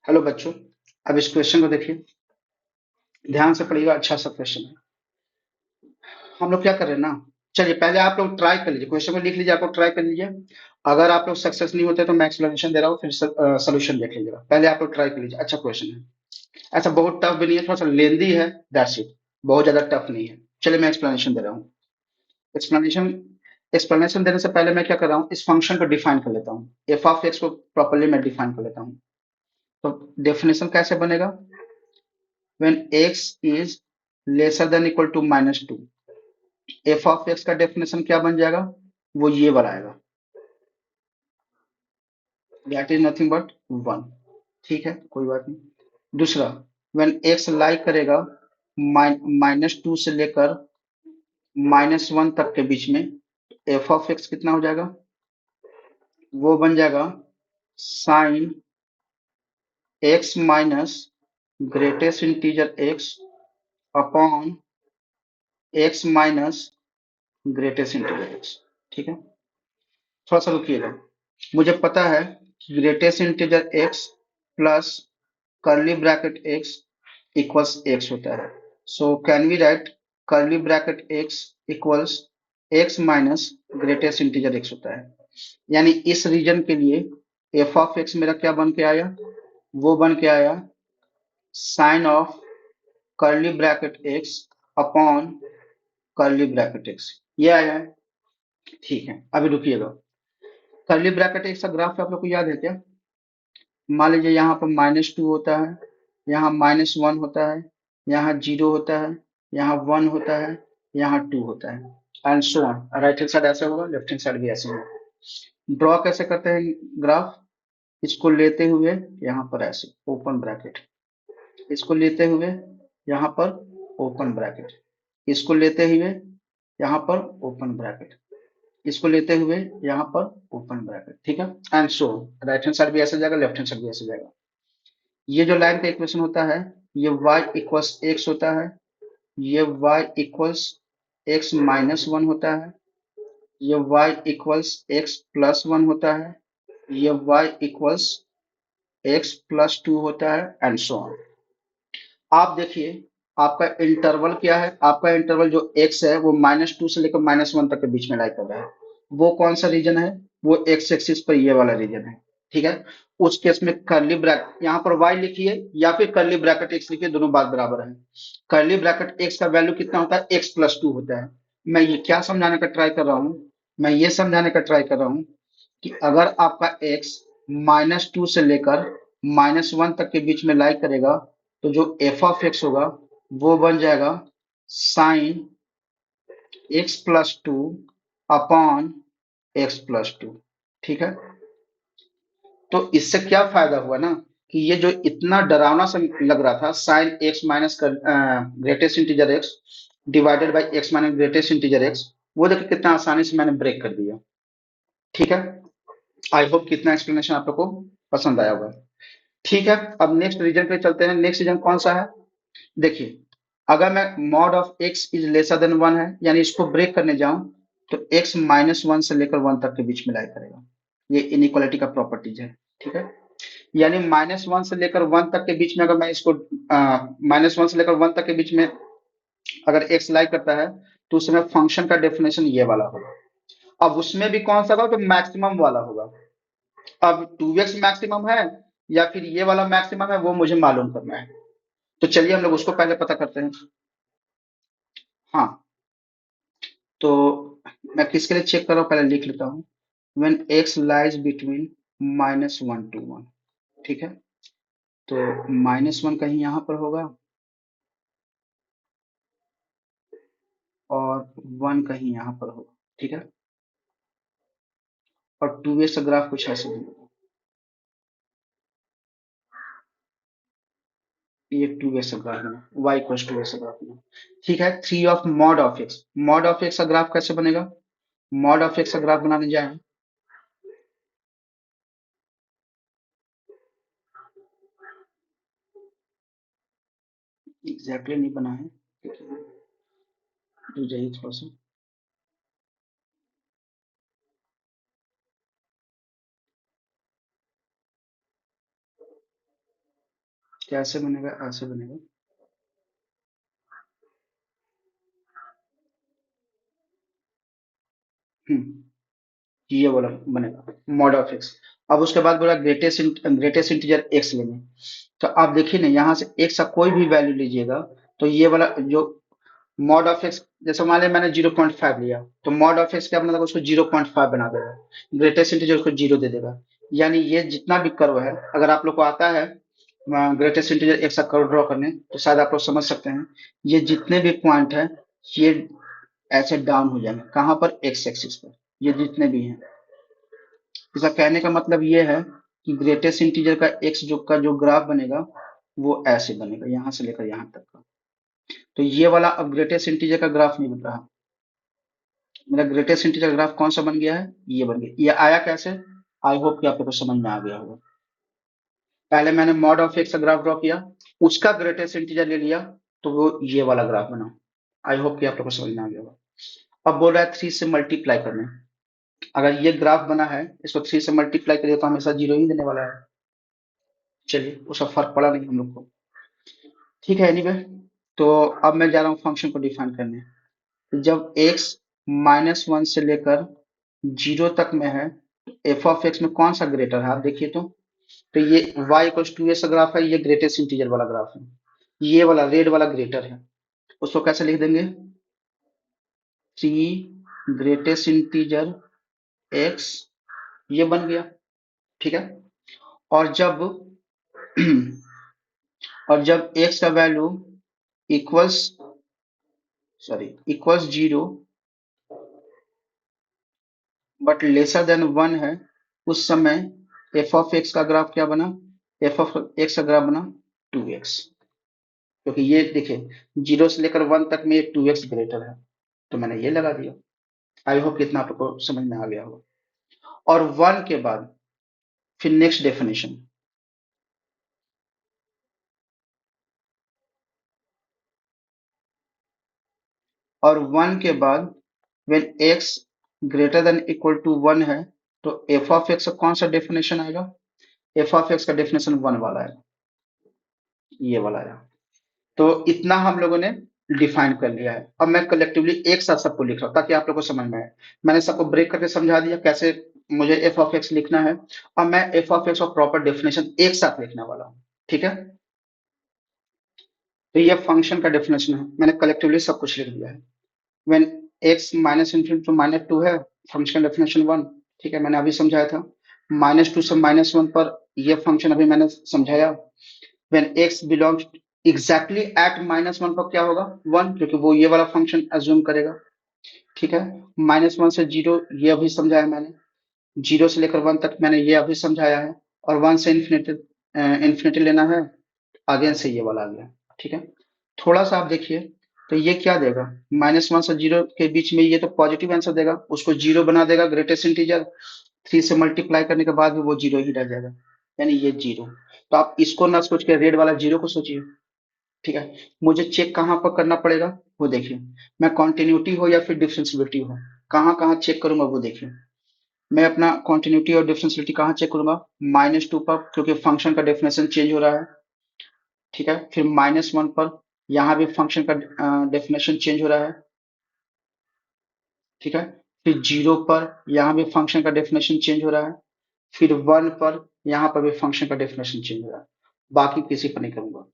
Hello बच्चों। अब इस क्वेश्चन को देखिए, ध्यान से पढ़िएगा। अच्छा सा क्वेश्चन है। हम लोग क्या कर रहे हैं ना, चलिए पहले आप लोग ट्राई कर लीजिए, क्वेश्चन को लिख लीजिए, आप लोग ट्राई कर लीजिए। अगर आप लोग सक्सेस नहीं होते तो मैं एक्सप्लेनेशन दे रहा हूँ, फिर सोल्यूशन देख लीजिएगा। पहले आप लोग ट्राई कर लीजिए। अच्छा क्वेश्चन है, ऐसा बहुत टफ भी नहीं है, थोड़ा सा लेंदी है, दैट्स इट। बहुत ज्यादा टफ नहीं है। चलिए मैं एक्सप्लेनेशन दे रहा हूँ। एक्सप्लेनेशन एक्सप्लेनेशन देने से पहले मैं क्या कर रहा हूँ, इस फंक्शन को डिफाइन कर लेता हूँ। एफ ऑफ एक्स को प्रॉपर्ली मैं डिफाइन कर लेता हूँ। तो डेफिनेशन कैसे बनेगा? when x is lesser than equal to -2, F of x का डेफिनेशन क्या बन जाएगा? वो ये वाला आएगा, दैट इज नथिंग बट 1। ठीक है, कोई बात नहीं। दूसरा, when x लाइक करेगा -2 से लेकर -1 तक के बीच में, एफ ऑफ एक्स कितना हो जाएगा? वो बन जाएगा sine x minus greatest integer x upon x minus greatest integer x. ठीक है, थोड़ा सा रुकिएगा। मुझे पता है कि greatest integer x plus curly bracket x equals x होता है। So can we write curly bracket x equals x minus greatest integer x होता है। यानी इस रीजन के लिए एफ ऑफ एक्स मेरा क्या बन के आया? वो बन के आया sine of curly bracket x upon curly bracket x, ये आया है। ठीक है, अभी रुकिएगा। कर्ली ब्रैकेट एक्स का ग्राफ आप लोग को याद है क्या? मान लीजिए यहाँ पर -2 होता है, यहाँ -1 होता है, यहाँ 0 होता है, यहाँ 1 होता है, यहाँ 2 होता है and so on. Right hand side ऐसे होगा, लेफ्ट हैंड साइड भी ऐसे होगा। ड्रॉ कैसे करते हैं ग्राफ? इसको लेते हुए यहाँ पर ऐसे ओपन ब्रैकेट, इसको लेते हुए यहाँ पर ओपन ब्रैकेट, इसको लेते हुए यहाँ पर ओपन ब्रैकेट, इसको लेते हुए यहाँ पर ओपन ब्रैकेट। ठीक है, and so right hand side भी ऐसे जाएगा, लेफ्ट हैंड साइड भी ऐसे जाएगा। ये जो लाइन का इक्वेशन होता है, ये y इक्वल्स एक्स होता है, ये y इक्वल्स एक्स माइनस 1 होता है, ये y इक्वल्स एक्स प्लस 1 होता है, ये y इक्वल्स एक्स प्लस 2 होता है एंड सो ऑन। आप देखिए, आपका इंटरवल क्या है? आपका इंटरवल जो x है वो -2 से लेकर -1 तक के बीच में लाई कर रहा है। वो कौन सा रीजन है? वो x एक्सिस पर ये वाला रीजन है। ठीक है, उस केस में कर्ली ब्रैकेट यहाँ पर y लिखिए या फिर कर्ली ब्रैकेट x लिखिए, दोनों बात बराबर है। कर्ली ब्रैकेट x का वैल्यू कितना होता है? x प्लस 2 होता है। मैं ये क्या समझाने का ट्राई कर रहा हूँ? मैं ये समझाने का ट्राई कर रहा हूँ कि अगर आपका x -2 से लेकर -1 तक के बीच में लाई करेगा, तो जो एफ ऑफ एक्स होगा वो बन जाएगा sine x plus 2 upon x plus 2। ठीक है, तो इससे क्या फायदा हुआ ना, कि ये जो इतना डरावना सा लग रहा था, sign x minus greatest integer x divided by x minus greatest integer x, वो देखिए कितना आसानी से मैंने ब्रेक कर दिया। ठीक है, आई होप कितना एक्सप्लेनेशन आप लोग को पसंद आया होगा। ठीक है, अब नेक्स्ट रीजन पे चलते हैं। नेक्स्ट रीजन कौन सा है? देखिए, अगर मैं mod of x is lesser than 1 है, यानी इसको ब्रेक करने जाऊं, तो एक्स -1 से लेकर 1 तक के बीच में लाई करेगा। ये इनइक्वालिटी का प्रॉपर्टीज है। ठीक है, यानी -1 से लेकर 1 तक के बीच में अगर मैं इसको -1 से लेकर 1 तक के बीच में अगर एक्स लाई करता है, तो उसमें फंक्शन का डेफिनेशन ये वाला होगा। अब उसमें भी कौन सा होगा? तो मैक्सिमम वाला होगा। अब 2x मैक्सिमम है या फिर ये वाला मैक्सिमम है, वो मुझे मालूम करना है। तो चलिए हम लोग उसको पहले पता करते हैं। हाँ, तो मैं किसके लिए चेक कर रहा हूँ, पहले लिख लेता हूँ। when x lies between -1 to 1। ठीक है, तो -1 कहीं यहाँ पर होगा और 1 कहीं यहाँ पर होगा। ठीक है, और 2x का ग्राफ कुछ ऐसे दिखेगा। ये 2x का ग्राफ बना, y इक्वल्स 2x का ग्राफ बना। ठीक है, 3 of mod of x, mod of x का ग्राफ कैसे बनेगा? मॉड ऑफ x का ग्राफ बनाने जाए, एग्जैक्टली नहीं बना है, तो जाइए थोड़ा सा। कैसे बनेगा? ऐसे बनेगा। ये वाला बनेगा मॉड ऑफ एक्स। अब उसके बाद बोला ग्रेटेस्ट इंटीजर एक्स लेंगे। तो आप देखिए ना, यहाँ से एक्स का कोई भी वैल्यू लीजिएगा, तो ये वाला जो मॉड ऑफ एक्स, जैसे मान लिया मैंने 0.5 लिया, तो मॉड ऑफ एक्स क्या मतलब उसको 0.5 बना देगा, ग्रेटेस्ट इंटीजर उसको 0 दे देगा। यानी ये जितना भी कर्व है, अगर आप लोग को आता है ग्रेटेस्ट इंटीजर एक्स का कर्व ड्रॉ करने, तो शायद आप लोग समझ सकते हैं। ये जितने भी पॉइंट है, ये ऐसे डाउन हो जाएंगे कहाँ पर? एक्स एक्सिस पर। ये जितने भी हैं, इसका कहने का मतलब ये है कि ग्रेटेस्ट इंटीजर का एक्स जो ग्राफ बनेगा, वो ऐसे बनेगा यहाँ से लेकर यहाँ तक का। तो ये वाला अब ग्रेटेस्ट इंटीजर का ग्राफ नहीं बन रहा। मेरा ग्रेटेस्ट इंटीजर ग्राफ कौन सा बन गया है? ये बन गया। ये आया कैसे? आई होप कि आप लोगों को समझ में आ गया होगा। पहले मैंने मॉड ऑफ एक्स का ग्राफ ड्रॉ किया, उसका ग्रेटेस्ट इंटीजर ले लिया, तो वो ये वाला ग्राफ बना। आई होप कि आप लोगों को समझ में आ गया होगा। अब बोल रहा है 3 से मल्टीप्लाई करने। अगर ये ग्राफ बना है, इसको 3 से मल्टीप्लाई करिए तो हमेशा 0 ही देने वाला है। चलिए, उसका फर्क पड़ा नहीं हम लोग को। ठीक है, एनीवे। तो अब मैं जा रहा हूँ फंक्शन को डिफाइन करने। जब x -1 से लेकर 0 तक में है, एफ ऑफ एक्स में कौन सा ग्रेटर है? आप देखिए तो ये y इक्वल्स टू का ग्राफ है, ये ग्रेटेस्ट इंटीजर वाला ग्राफ है। ये वाला रेड वाला ग्रेटर है। उसको कैसे लिख देंगे? 3 ग्रेटेस्ट इंटीजर x, ये बन गया। ठीक है। और जब और जब x का value equals equals 0 but lesser than 1 है, उस समय एफ ऑफ एक्स का ग्राफ क्या बना? एफ ऑफ एक्स का ग्राफ बना 2x। क्योंकि ये देखिए, 0 से लेकर 1 तक में 2x ग्रेटर है, तो मैंने ये लगा दिया। आई होप कितना आपको समझ में आ गया होगा। और 1 के बाद फिर नेक्स्ट डेफिनेशन। और 1 के बाद when x greater than equal to 1 है, तो एफ ऑफ एक्स का कौन सा डेफिनेशन आएगा? एफ ऑफ एक्स का डेफिनेशन 1 वाला है, ये वाला है। तो इतना हम लोगों ने डिफाइन कर लिया है। अब मैं कलेक्टिवली एक साथ सबको लिख रहा हूँ ताकि आप लोगों को समझ में आए। मैंने सबको ब्रेक करके समझा दिया कैसे मुझे एफ ऑफ एक्स लिखना है। अब मैं एफ ऑफ एक्स और प्रॉपर डेफिनेशन एक साथ लिखने वाला हूँ। ठीक है। तो ये फंक्शन का डेफिनेशन है, मैंने कलेक्टिवली सब कुछ लिख दिया है। When x minus infinity to -2 है, फंक्शन डेफिनेशन 1। ठीक है, मैंने अभी समझाया था। -2 से -1 पर ये फंक्शन अभी मैंने समझाया। When x belongs exactly at -1 पर क्या होगा? 1, क्योंकि वो ये वाला फंक्शन अज्यूम करेगा। ठीक है। -1 से 0 ये अभी समझाया मैंने। 0 से लेकर 1 तक मैंने ये अभी समझाया है। और 1 से इन्फिनिटी इन्फिनिटी लेना है, अगेन से ये वाला आ गया। ठीक है। थोड़ा सा आप देखिए, तो ये क्या देगा? -1 से 0 के बीच में ये तो पॉजिटिव आंसर देगा, उसको 0 बना देगा ग्रेटेस्ट इंटीजर। 3 से मल्टीप्लाई करने के बाद भी वो 0 ही रह जाएगा, यानी ये 0। तो आप इसको ना सोच के रेड वाला 0 को सोचिए। ठीक है। मुझे चेक कहाँ पर करना पड़ेगा, वो देखिए। मैं कॉन्टिन्यूटी हो या फिर डिफरेंशियलिटी हो, कहाँ कहाँ चेक करूंगा वो देखिए। मैं अपना कॉन्टिन्यूटी और डिफरेंशियलिटी कहाँ चेक करूंगा? -2 पर, क्योंकि फंक्शन का डेफिनेशन चेंज हो रहा है। ठीक है। फिर -1 पर, यहाँ भी फंक्शन का डेफिनेशन चेंज हो रहा है। ठीक है। फिर 0 पर, यहाँ भी फंक्शन का डेफिनेशन चेंज हो रहा है। फिर 1 पर, यहाँ पर भी फंक्शन का डेफिनेशन चेंज हो रहा है। बाकी किसी पर नहीं करूंगा।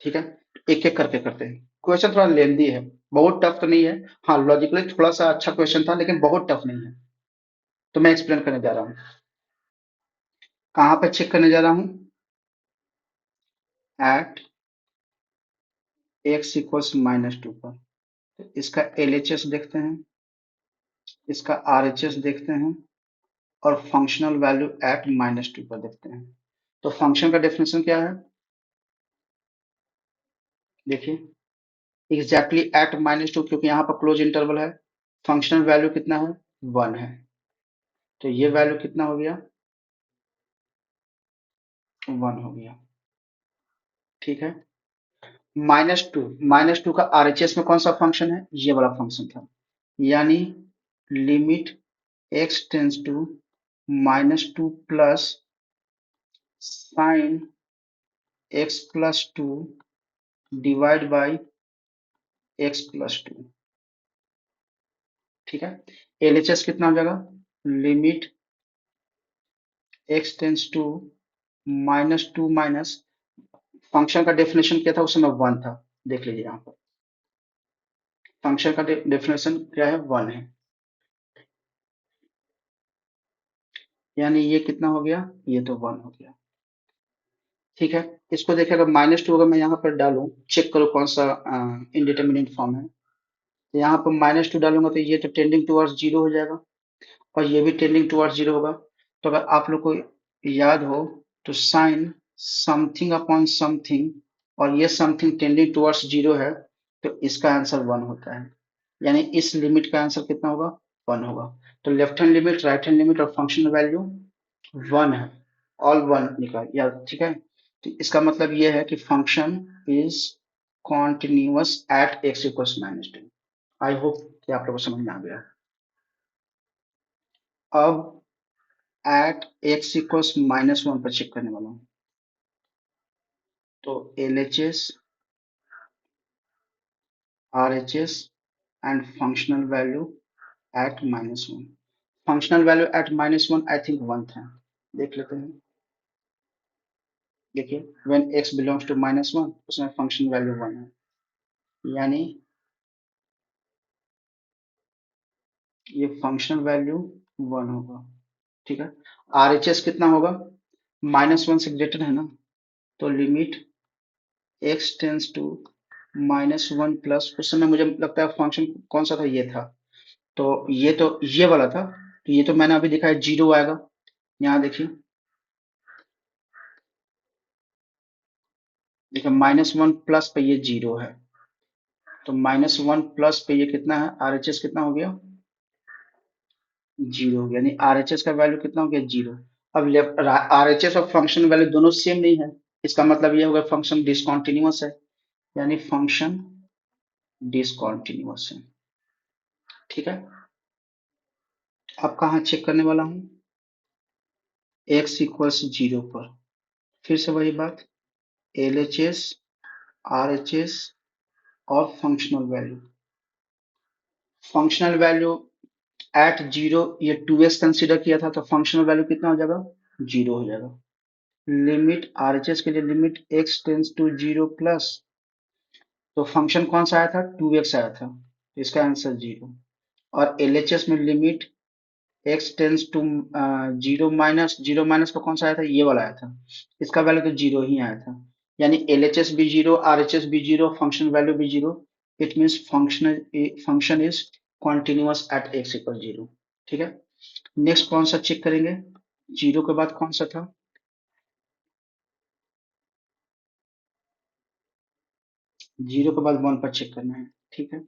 ठीक है। एक एक करके करते हैं। क्वेश्चन थोड़ा लेंदी है, बहुत टफ तो नहीं है। हाँ, लॉजिकली थोड़ा सा अच्छा क्वेश्चन था, लेकिन बहुत टफ नहीं है। तो मैं एक्सप्लेन करने जा रहा हूँ। कहाँ पे चेक करने जा रहा हूँ? एट एक्स इक्वल्स -2 पर। तो इसका एलएचएस देखते हैं, इसका आरएचएस देखते हैं, और फंक्शनल वैल्यू एट -2 पर देखते हैं। तो फंक्शन का डेफिनेशन क्या है? देखिए, एग्जैक्टली एट -2, क्योंकि यहाँ पर क्लोज इंटरवल है। फंक्शनल वैल्यू कितना है? 1 है। तो ये वैल्यू कितना हो गया? 1 हो गया। ठीक है। -2 का आरएचएस में कौन सा फंक्शन है? ये वाला फंक्शन था। यानी limit x tends to -2 plus sine x+2 divide by x+2। ठीक है, एलएचएस कितना हो जाएगा, limit x tends to -2 minus, function का डेफिनेशन क्या था उस समय, 1 था। देख लीजिए यहाँ पर फंक्शन का डेफिनेशन क्या है, 1 है। यानी ये कितना हो गया, ये तो 1 हो गया। ठीक है, इसको देखिए अगर -2 अगर मैं यहाँ पर डालूं, चेक करो कौन सा इनडिटर्मिनेट फॉर्म है। तो यहाँ पर -2 डालूंगा तो ये तो टेंडिंग टुवर्ड्स जीरो हो जाएगा, और ये भी टेंडिंग टुवर्ड्स जीरो होगा। तो अगर आप लोग को याद हो तो साइन समथिंग अपॉन समथिंग, और ये समथिंग टेंडिंग टुवर्ड्स जीरो है, तो इसका आंसर 1 होता है। यानी इस लिमिट का आंसर कितना होगा, 1 होगा। तो left hand limit, right hand limit और फंक्शनल वैल्यू 1 है, ऑल 1 निकाल या, ठीक है। तो इसका मतलब ये है कि function is continuous at x equals -2। I hope कि आप लोगों को समझ में आ गया। अब एट x इक्वल्स -1 पर चेक करने वाला हूँ। तो LHS, RHS and functional value at -1। Functional value at -1 I think 1 था। देख लेते हैं। देखिए व्हेन x बिलोंग्स टू -1 उसमें फंक्शन वैल्यू 1 है, यानी ये फंक्शनल वैल्यू 1 होगा। ठीक है, RHS कितना होगा, -1 से ग्रेटर है ना, तो limit x tends to -1 plus, उस समय मुझे लगता है फंक्शन कौन सा था, ये था। तो ये वाला था, तो ये तो मैंने अभी दिखाया जीरो आएगा। यहाँ देखिए, देखिए -1 प्लस पे ये जीरो है, तो -1 प्लस पे ये कितना है, RHS कितना हो गया, जीरो, यानी RHS का वैल्यू कितना हो गया, जीरो। अब लेफ्ट RHS और फंक्शन वैल्यू दोनों सेम नहीं है, इसका मतलब ये होगा फंक्शन डिसकंटिन्यूअस है, यानी फंक्शन डिसकंटिन्यूअस है। ठीक है, अब कहाँ चेक करने वाला हूँ, x इक्वल्स जीरो पर। फिर से वही बात, LHS, RHS और functional value. Functional value at zero, ये 2x कंसीडर किया था, तो फंक्शनल वैल्यू कितना हो जाएगा, जीरो हो जाएगा। लिमिट RHS के लिए limit x tends to zero plus, तो फंक्शन कौन सा आया था, 2x आया था, तो इसका आंसर जीरो। और LHS में limit x tends to zero minus का कौन सा आया था, ये वाला आया था, इसका वैल्यू तो जीरो ही आया था। यानी LHS भी जीरो, RHS भी जीरो, फंक्शन वैल्यू भी zero. It means function is continuous at x equal zero. ठीक है, नेक्स्ट कौन सा चेक करेंगे, जीरो के बाद कौन सा था, जीरो के बाद 1 पर चेक करना है। ठीक है,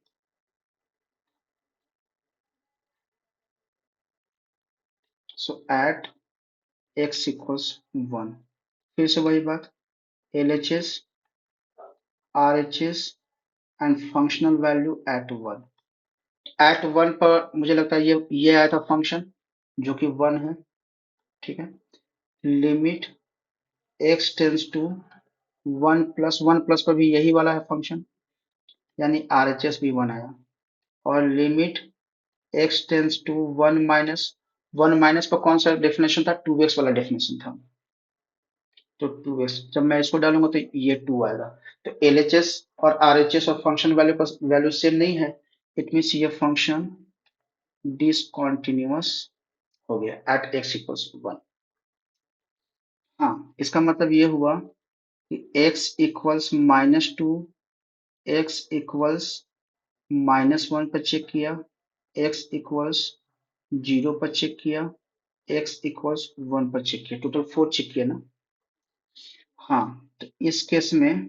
सो एट x इक्वल्स 1, फिर से वही बात, LHS, RHS and functional value at 1। At 1 पर मुझे लगता है ये आया था फंक्शन, जो कि 1 है। ठीक है, limit x tends to 1 plus पर भी यही वाला है फंक्शन, यानी RHS भी 1 आया। और limit x tends to 1 minus पर कौन सा डेफिनेशन था, 2x वाला डेफिनेशन था, तो 2x जब मैं इसको डालूंगा तो ये 2 आएगा। तो LHS और RHS और फंक्शन वैल्यू पर वैल्यू सेम नहीं है, इट मीन्स ये फंक्शन डिसकंटिन्यूअस हो गया एट x इक्वल्स 1। हाँ, इसका मतलब ये हुआ कि x इक्वल्स -2, x इक्वल्स -1 पर चेक किया, x इक्वल्स 0 पर चेक किया, x इक्वल्स 1 पर चेक किया, टोटल 4 चेक किया ना। हाँ, तो इस केस में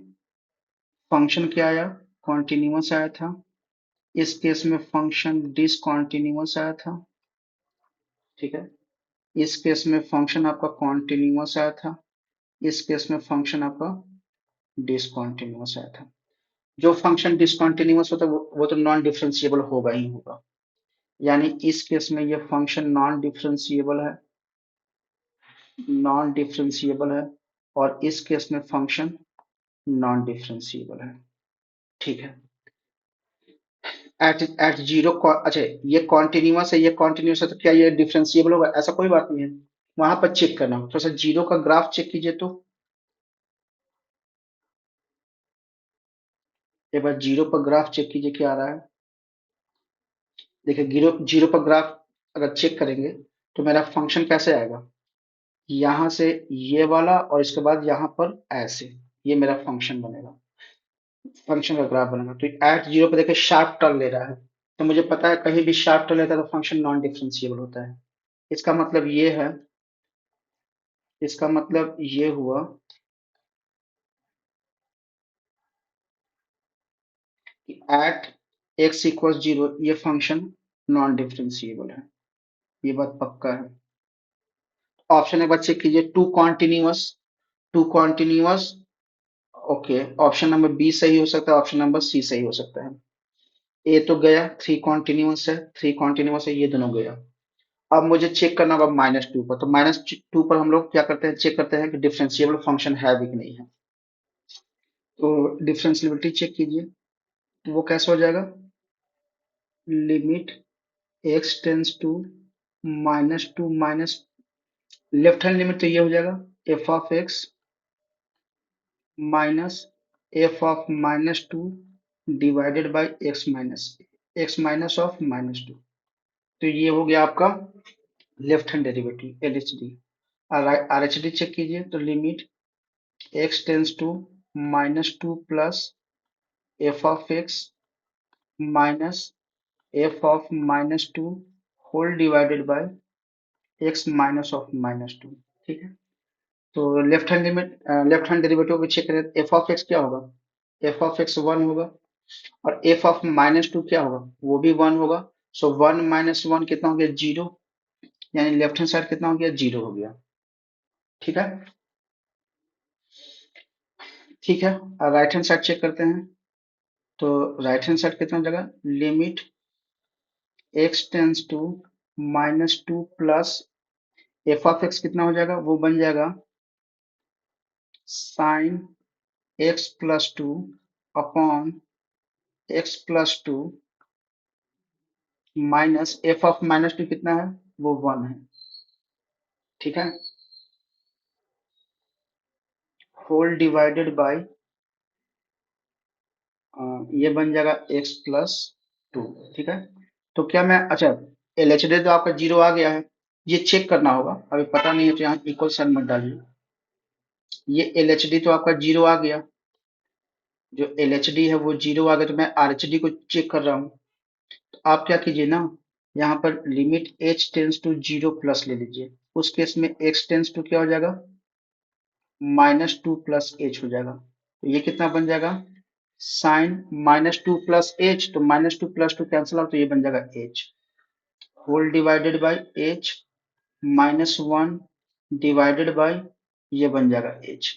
फंक्शन क्या आया, कॉन्टिन्यूअस आया था। इस केस में फंक्शन डिसकंटिन्यूअस आया था। ठीक है, इस केस में फंक्शन आपका कॉन्टिन्यूअस आया था, इस केस में फंक्शन आपका डिसकंटिन्यूअस आया था। जो फंक्शन डिसकंटिन्यूअस होता है वो तो नॉन डिफरेंशिएबल होगा ही होगा, यानी इस केस में ये फंक्शन नॉन डिफरेंशिएबल है, नॉन डिफरेंशिएबल है। और इस केस में फंक्शन नॉन डिफरेंशिएबल है। ठीक है, एट एट जीरो, अच्छा ये कॉन्टिन्यूअस है, ये कॉन्टिन्यूअस है, तो क्या ये डिफरेंशिएबल होगा? ऐसा कोई बात नहीं है, वहां पर चेक करना। थोड़ा सा जीरो का ग्राफ चेक कीजिए, तो एक बार जीरो पर ग्राफ चेक कीजिए क्या आ रहा है। देखिए जीरो जीरो पर ग्राफ अगर चेक करेंगे तो मेरा फंक्शन कैसे आएगा, यहाँ से ये वाला और इसके बाद यहाँ पर ऐसे, ये मेरा फंक्शन बनेगा, फंक्शन का ग्राफ बनेगा। तो एट जीरो पे देखिए शार्प टर्न ले रहा है, तो मुझे पता है कहीं भी शार्प टर्न लेता है तो फंक्शन नॉन डिफरेंशिएबल होता है। इसका मतलब ये है, इसका मतलब ये हुआ कि एट एक्स इक्वल जीरो ये फंक्शन नॉन डिफरेंशिएबल है, ये बात पक्का है। ऑप्शन एक बार चेक कीजिए, two continuous, two continuous, okay, option number B सही हो सकता है, ऑप्शन नंबर सी सही हो सकता है। ए तो गया, थ्री कॉन्टिन्यूअस है, थ्री कॉन्टिन्यूअस है, ये दोनों गया। अब मुझे चेक करना होगा माइनस टू पर, तो माइनस टू पर हम लोग क्या करते हैं, चेक करते हैं कि डिफरेंशिएबल फंक्शन है भी कि नहीं है। तो डिफरेंशिएबिलिटी चेक कीजिए, तो वो कैसे हो जाएगा, limit x tends to minus two minus, left hand limit तो ये हो जाएगा f of x minus f of minus two divided by x minus of minus two. तो ये हो गया आपका left hand derivative L H D. R H D check कीजिए, तो limit x tends to minus two plus f of x minus f of minus two whole divided by x minus of minus to. ठीक है, तो left hand limit, left hand derivative को check करें, F of x क्या होगा, F of x one होगा, और F of minus to क्या होगा, वो भी वन होगा। सो वन माइनस वन कितना हो गया, जीरो, यानी लेफ्ट हैंड साइड कितना हो गया, जीरो हो गया। ठीक है, ठीक है, राइट हैंड साइड चेक करते हैं, तो राइट हैंड साइड कितना हो जाएगा, limit x tends to minus two plus f of x कितना हो जाएगा, वो बन जाएगा sine x plus two upon x plus two minus f of minus two कितना है, वो वन है। ठीक है, होल डिवाइडेड बाय, ये बन जाएगा एक्स प्लस टू। ठीक है, तो क्या मैं, अच्छा एल एच डी तो आपका जीरो आ गया है, ये चेक करना होगा, अभी पता नहीं है तो यहाँ इक्वल साइन मत डालिए। ये एल एच डी तो आपका जीरो आ गया, जो एल एच डी है वो जीरो आ गया, तो मैं आर एच डी को चेक कर रहा हूँ। तो आप क्या कीजिए ना, यहाँ पर limit h tends to zero plus ले लीजिए, उस केस में एक्स टेंस टू क्या हो जाएगा, माइनस टू प्लस एच हो जाएगा। तो ये कितना बन जाएगा, sine minus two plus H, तो minus two plus two cancel out, तो ये बन जाएगा H whole divided by H minus one divided by, ये बन जाएगा एच।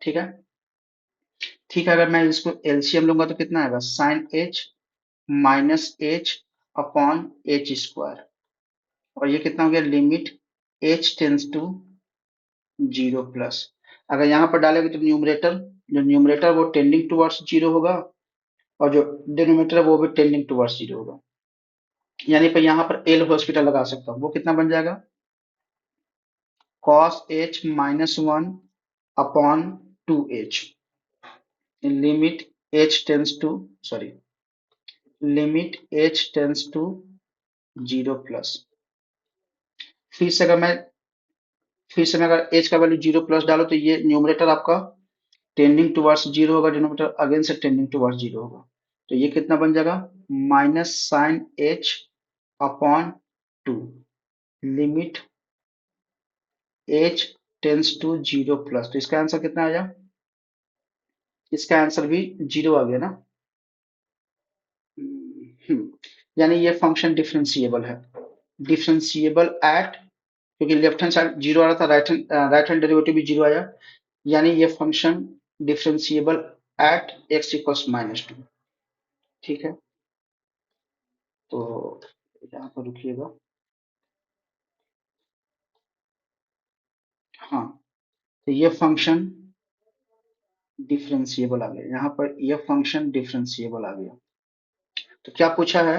ठीक है, ठीक है, अगर मैं इसको एलसीएम लूंगा तो कितना आएगा, sine h minus h upon h square, और ये कितना हो गया, limit h tends to zero plus. अगर यहाँ पर डालेंगे तो न्यूमरेटर, जो न्यूमरेटर वो टेंडिंग टुवर्ड्स जीरो होगा, और जो डिनोमिनेटर है वो भी टेंडिंग टुवर्ड्स जीरो होगा, यानी पर यहाँ पर एल हॉस्पिटल लगा सकता हूँ, वो कितना बन जाएगा, cos h minus one upon two h, limit h tends to, sorry, limit h tends to zero plus. फिर से अगर मैं फिर से मैं अगर h का वैल्यू जीरो प्लस डालो तो ये न्यूमरेटर आपका टेंडिंग टुवर्ड्स जीरो होगा, डिनोमिनेटर अगेन से टेंडिंग टुवर्ड्स जीरो होगा, तो ये कितना बन जाएगा, minus sine h upon two, limit h tends to zero plus. तो इसका आंसर कितना आया, इसका आंसर भी जीरो आ गया ना। यानी ये फंक्शन डिफरेंशिएबल है, डिफरेंशिएबल एट, क्योंकि लेफ्ट हैंड साइड जीरो आ रहा था, राइट हैंड डेरिवेटिव भी जीरो आया, यानी ये function differentiable eight x equals minus two. ठीक है, तो यहाँ पर रुकिएगा, हाँ तो ये फंक्शन डिफरेंशिएबल आ गया, यहाँ पर ये फंक्शन डिफरेंशिएबल आ गया। तो क्या पूछा है,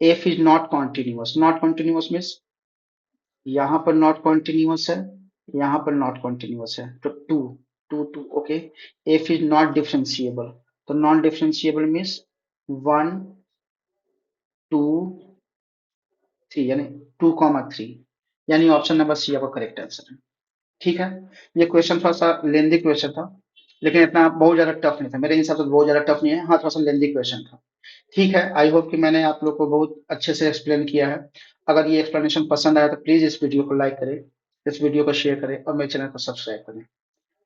F is not continuous. Not continuous means यहाँ पर नॉट कॉन्टिन्यूअस है, यहाँ पर नॉट कॉन्टिन्यूअस है, तो two two two okay. F is not differentiable, तो non differentiable means one two three, यानी टू कॉमा थ्री, यानी ऑप्शन नंबर सी आपका करेक्ट आंसर है। ठीक है, ये क्वेश्चन थोड़ा सा लेंदी क्वेश्चन था, लेकिन इतना बहुत ज्यादा टफ नहीं था, मेरे हिसाब से बहुत ज्यादा टफ नहीं है, हाँ थोड़ा सा लेंदी क्वेश्चन था। ठीक है, आई होप कि मैंने आप लोग को बहुत अच्छे से एक्सप्लेन किया है। अगर ये एक्सप्लेनेशन पसंद आया तो प्लीज इस वीडियो को लाइक करें, इस वीडियो को शेयर करें और मेरे चैनल को सब्सक्राइब करें।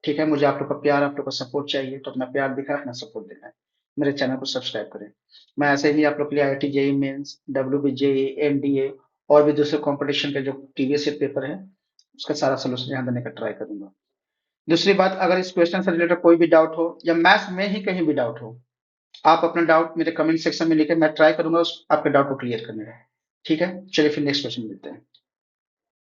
ठीक है, मुझे आप लोग का प्यार, आप लोग का सपोर्ट चाहिए, तो अपना प्यार दिखाएं, अपना सपोर्ट दिखाएं, मेरे चैनल को सब्सक्राइब करें। मैं ऐसे ही आप लोग के लिए I I T JEE Mains, W B JEE, NDA और भी दूसरे कंपटीशन के जो टीवीएस पेपर है उसका सारा सोल्यूशन यहाँ देने का ट्राई करूंगा। दूसरी बात, अगर इस क्वेश्चन से रिलेटेड कोई भी डाउट हो या मैथ्स में ही कहीं भी डाउट हो, आप अपना डाउट मेरे कमेंट सेक्शन में लिखें, मैं ट्राई करूंगा उस आपके डाउट को क्लियर करने का। ठीक है, चलिए फिर नेक्स्ट क्वेश्चन मिलते हैं।